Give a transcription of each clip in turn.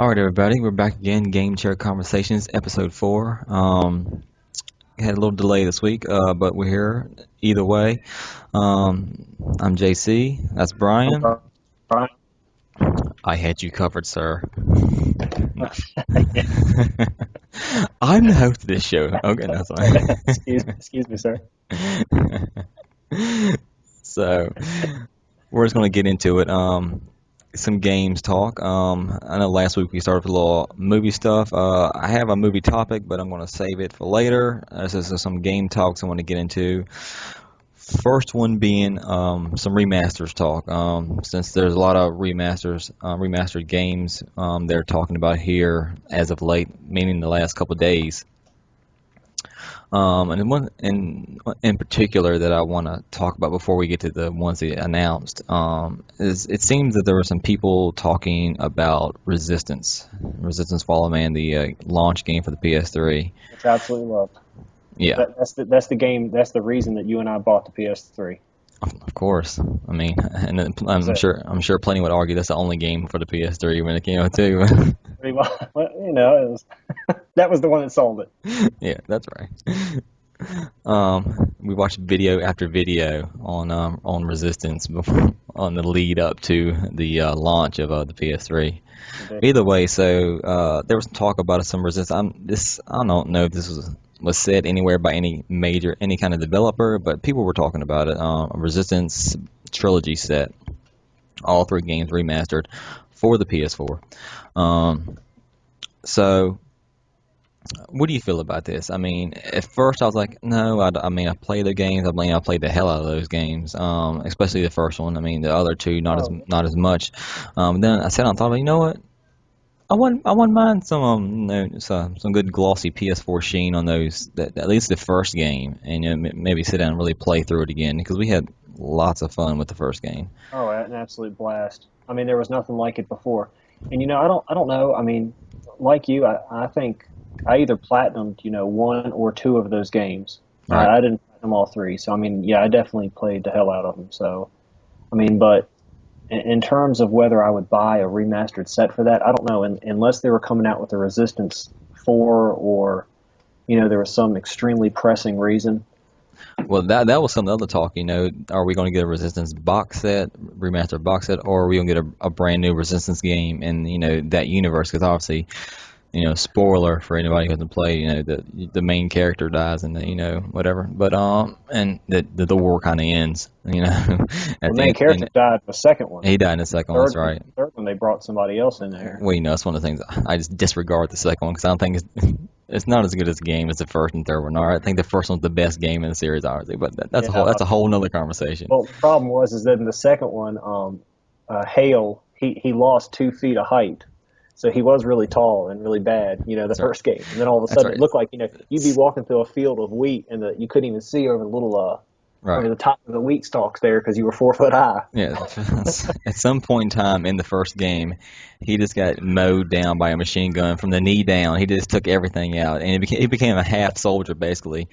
All right, everybody, we're back again. Game Chair Conversations, episode 4. Had a little delay this week, but we're here either way. I'm JC. That's I'm Brian. Brian. I had you covered, sir. No. I'm the host of this show. Okay, that's Excuse me, sir. fine. So we're just gonna get into it. Some games talk. I know last week we started with a little movie stuff. I have a movie topic, but I'm going to save it for later. This is some game talks I want to get into. First one being some remasters talk. Since there's a lot of remastered games they're talking about here as of late, meaning the last couple of days. And one in particular that I want to talk about before we get to the ones they announced is it seems that there were some people talking about Resistance Fall of Man, the launch game for the PS3. It's absolutely loved. Yeah, That's the game. That's the reason that you and I bought the PS3. of course. I mean, and then I'm So sure plenty would argue that's the only game for the PS3 when it came out too. pretty well, it was that was the one that sold it. Yeah, that's right. We watched video after video on Resistance before, on the lead up to the launch of the PS3. Either way, so there was talk about some Resistance. I don't know if this was said anywhere by any kind of developer, but people were talking about it. A Resistance trilogy set, all 3 games remastered for the PS4. So what do you feel about this? I mean, at first I was like, no. I mean, I played the games. I mean, I played the hell out of those games, especially the first one. I mean, the other two Oh, not as much. Then I sat down and thought, you know what? I wouldn't mind some good glossy PS4 sheen on those. At least the first game, and maybe sit down and really play through it again because we had lots of fun with the first game. oh, an absolute blast. I mean, there was nothing like it before. And I don't know. I mean, like you, I think I either platinumed, one or two of those games. Right. I didn't platinum all three. So I mean, yeah, I definitely played the hell out of them. So I mean, but in terms of whether I would buy a remastered set for that, I don't know. Unless they were coming out with a Resistance 4 or, there was some extremely pressing reason. Well, that was some other talk. Are we going to get a Resistance box set, remastered box set, or are we going to get a brand new Resistance game in that universe? Because obviously, spoiler for anybody who hasn't played, the main character dies and whatever. But and the war kind of ends, The at the main end. character And died in the second one. he died in the second one. That's right. Third one, they brought somebody else in there. Well, that's one of the things I just disregard the second one because I don't think it's not as good as a game as the first and third one. All right, I think the first one's the best game in the series, obviously, but Yeah. that's a whole nother conversation. Well, the problem was is that in the second one, Hale he lost 2 feet of height, so he was really tall and really bad. The That's right. first game, and then all of a That's sudden right. it looked like you'd be walking through a field of wheat and you couldn't even see over the little over Right. the top of the wheat stalks there because you were 4 foot high. Yeah. At some point in time in the first game, he just got mowed down by a machine gun from the knee down. He just took everything out, and he became a half soldier basically.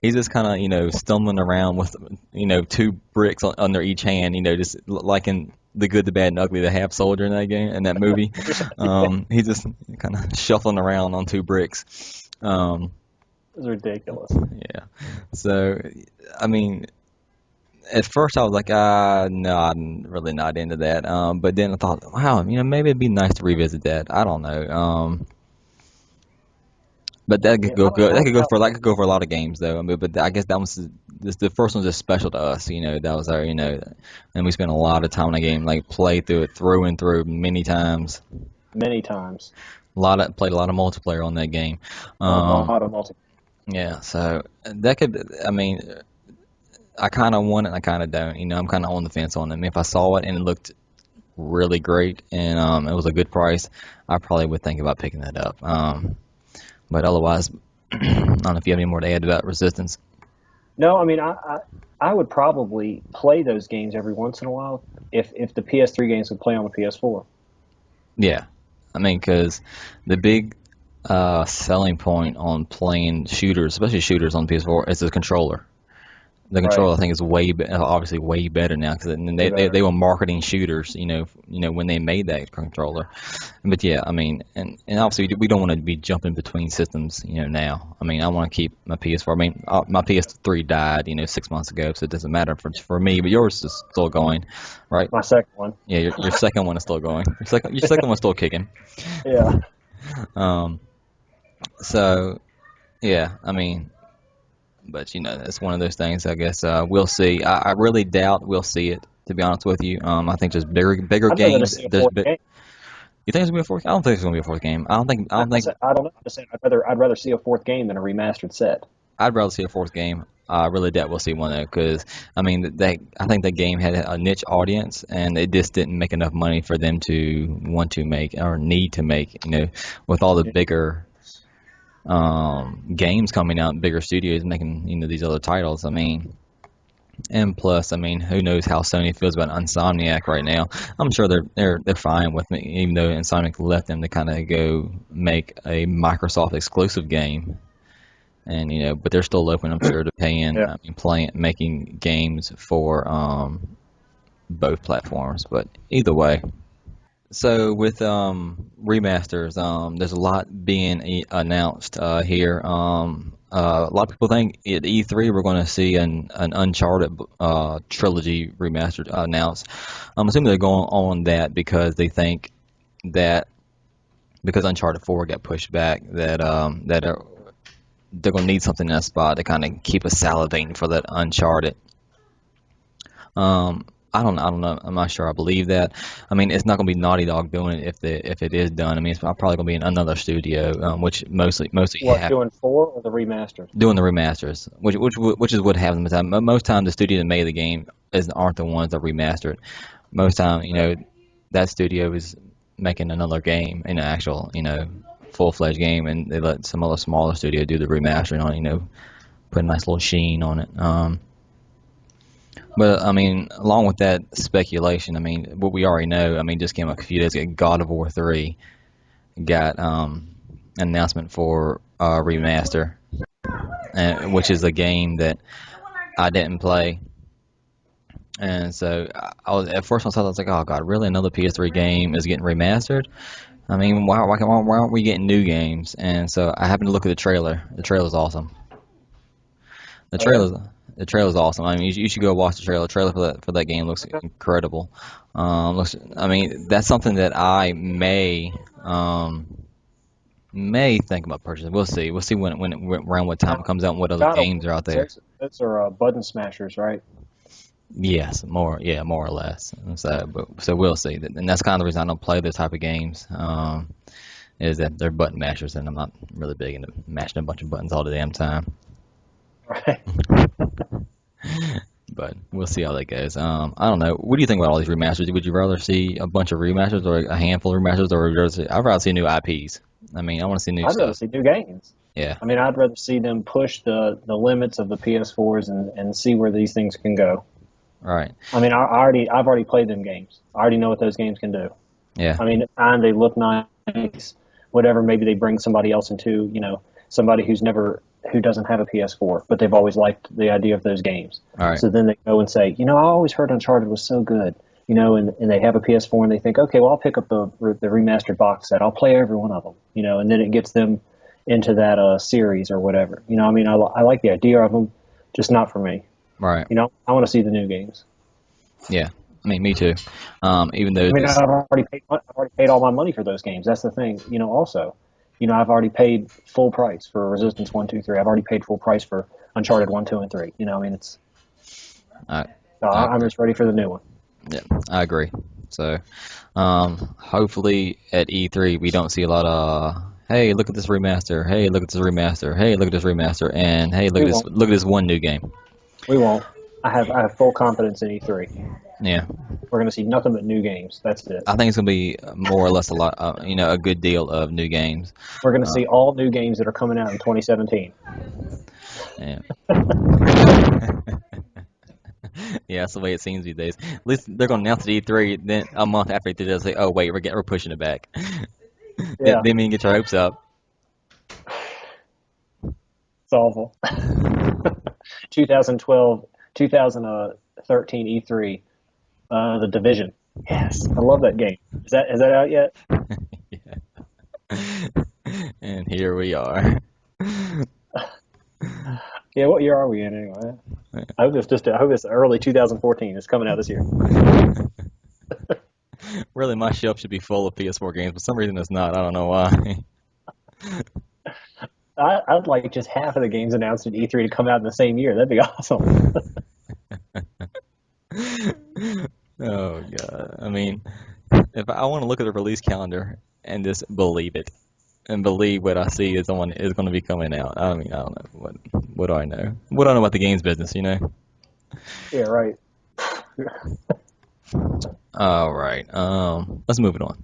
He's just kind of stumbling around with 2 bricks under each hand. Just like in The Good, the Bad, and Ugly, the half soldier in that game in that movie. He's just kind of shuffling around on 2 bricks. It was ridiculous. Yeah. So, I mean, at first I was like, no, I'm really not into that. But then I thought, wow, maybe it'd be nice to revisit that. I don't know. But that could Yeah, go good. That I, could go for a lot of games though. I mean, but I guess that was the first one was just special to us. That was our, and we spent a lot of time in the game, like played through it through and through many times. many times. Played a lot of multiplayer on that game. A Um, lot of multi. yeah, so that could. I mean, I kind of want it, and I kind of don't. I'm kind of on the fence on it. I mean, if I saw it and it looked really great and it was a good price, I probably would think about picking that up. But otherwise, I don't know if you have any more to add about Resistance. No, I mean I would probably play those games every once in a while if the PS3 games would play on the PS4. Yeah, I mean, because the big selling point on playing shooters, especially shooters on PS4, is the controller. The Right. controller, I think, is obviously way better now because Way they better. were marketing shooters, when they made that controller. But yeah, I mean, and obviously we don't want to be jumping between systems, now. I mean, I want to keep my PS4. I mean, my PS3 died, 6 months ago, so it doesn't matter for me. But yours is still going, right? My second one. Yeah, your second one is still going. Your second one's still kicking. Yeah. Um, so yeah, I mean, but it's one of those things. I guess we'll see. I really doubt we'll see it. To be honest with you, I think there's bigger I'd rather games. see a There's fourth big. game. You think it's gonna be a fourth? I don't think it's gonna be a fourth game. I don't think. I don't know. I'm just saying I'd rather see a fourth game than a remastered set. I'd rather see a fourth game. I really doubt we'll see one though, because I mean, I think that game had a niche audience, and it just didn't make enough money for them to want to make or need to make. With all the Yeah. bigger games coming out, bigger studios making these other titles. I mean, and plus, I mean, who knows how Sony feels about Insomniac right now? I'm sure they're fine with me, even though Insomniac left them to kind of go make a Microsoft exclusive game, and but they're still open, I'm sure, to paying, Yeah. I mean, making games for both platforms. But either way. So with remasters, there's a lot being announced here. A lot of people think at E3 we're going to see an Uncharted trilogy remastered announced. I'm assuming they're going on that because they think that because Uncharted 4 got pushed back, they're going to need something in that spot to kind of keep us salivating for that Uncharted. Um, I don't know. I'm not sure. I believe that. I mean, it's not going to be Naughty Dog doing it if it is done. I mean, it's probably going to be in another studio, which mostly What, have doing four or the remastered? doing the remasters, which is what happens. Most time the studio that made the game aren't the ones that remastered. Most time, that studio is making another game, actual, full-fledged game, and they let some other smaller studio do the remastering on, it, put a nice little sheen on it. But I mean, along with that speculation, I mean, what we already know, I mean, just came up a few days ago. God of War 3 got an announcement for remaster, which is a game that I didn't play, and so I was at first I was like, oh God, really another PS3 game is getting remastered? I mean, why aren't we getting new games? And so I happened to look at the trailer. The trailer's awesome. The Oh, yeah? trailer's the trailer's awesome. I mean, you should go watch the trailer. The trailer for that game looks Okay. incredible. I mean, that's something that I may think about purchasing. We'll see. We'll see around what time it Now, comes out and what other God of games War are out games, there. those are button smashers, right? Yes, more or less. So we'll see. And that's kind of the reason I don't play those type of games. Is that they're button mashers, and I'm not really big into mashing a bunch of buttons all the damn time. Right. But we'll see how that goes. I don't know. What do you think about all these remasters? Would you rather see a bunch of remasters or a handful of remasters, or I'd rather see new IPs? I mean, I want to see new I'd rather stuff. see new games. Yeah. I mean, I'd rather see them push the limits of the PS4s and see where these things can go. All right. I mean, I've already played them games. I already know what those games can do. Yeah. I mean, at times they look nice, whatever. Maybe they bring somebody else into, somebody who doesn't have a PS4, but they've always liked the idea of those games. All right. So then they go and say, I always heard Uncharted was so good, and they have a PS4 and they think, okay, well, I'll pick up the remastered box set. I'll play every one of them, and then it gets them into that series or whatever. I mean, I like the idea of them, just not for me. Right. I want to see the new games. Yeah. I mean, me too. Even though I mean, this. I've already paid all my money for those games. That's the thing. Also, I've already paid full price for Resistance 1, 2, 3. I've already paid full price for Uncharted 1, 2, and 3. I mean, I, I I'm agree. just ready for the new one. Yeah, I agree. So, hopefully at E3 we don't see a lot of hey, look at this remaster. Hey, look at this remaster. Hey, look at this remaster. And hey, We won't. look at this one new game. We won't. I have full confidence in E3. Yeah, We're going to see nothing but new games. That's it. I think it's gonna be more or less a lot. A good deal of new games. We're going to Uh, see all new games that are coming out in 2017. yeah. Yeah, that's the way it seems these days. At least they're gonna announce it at E3, then a month after E3 they'll say, "Oh wait, we're pushing it back." Yeah, They mean get your hopes up. it's awful. 2012. 2013 E3, The Division. Yes, I love that game. Is that out yet? And here we are. Yeah, what year are we in anyway? I hope it's early 2014. It's coming out this year. Really, my shelf should be full of PS4 games, but for some reason it's not. I don't know why. I'd like just half of the games announced at E3 to come out in the same year. That'd be awesome. Oh God. I mean, if I want to look at the release calendar and just believe it and believe what I see is going to be coming out. I mean, I don't know what do I know? What do I know about the games business, you know? Yeah, right. All right. Let's move it on.